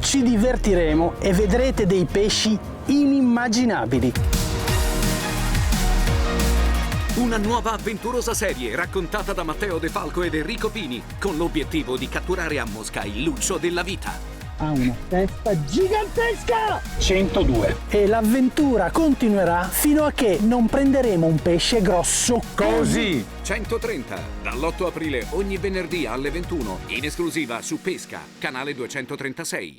Ci divertiremo e vedrete dei pesci inimmaginabili. Una nuova avventurosa serie raccontata da Matteo De Falco ed Enrico Pini, con l'obiettivo di catturare a Mosca il luccio della vita. Ha una testa gigantesca! 102. E l'avventura continuerà fino a che non prenderemo un pesce grosso così. 130, dall'8 aprile ogni venerdì alle 21, in esclusiva su Pesca, canale 236.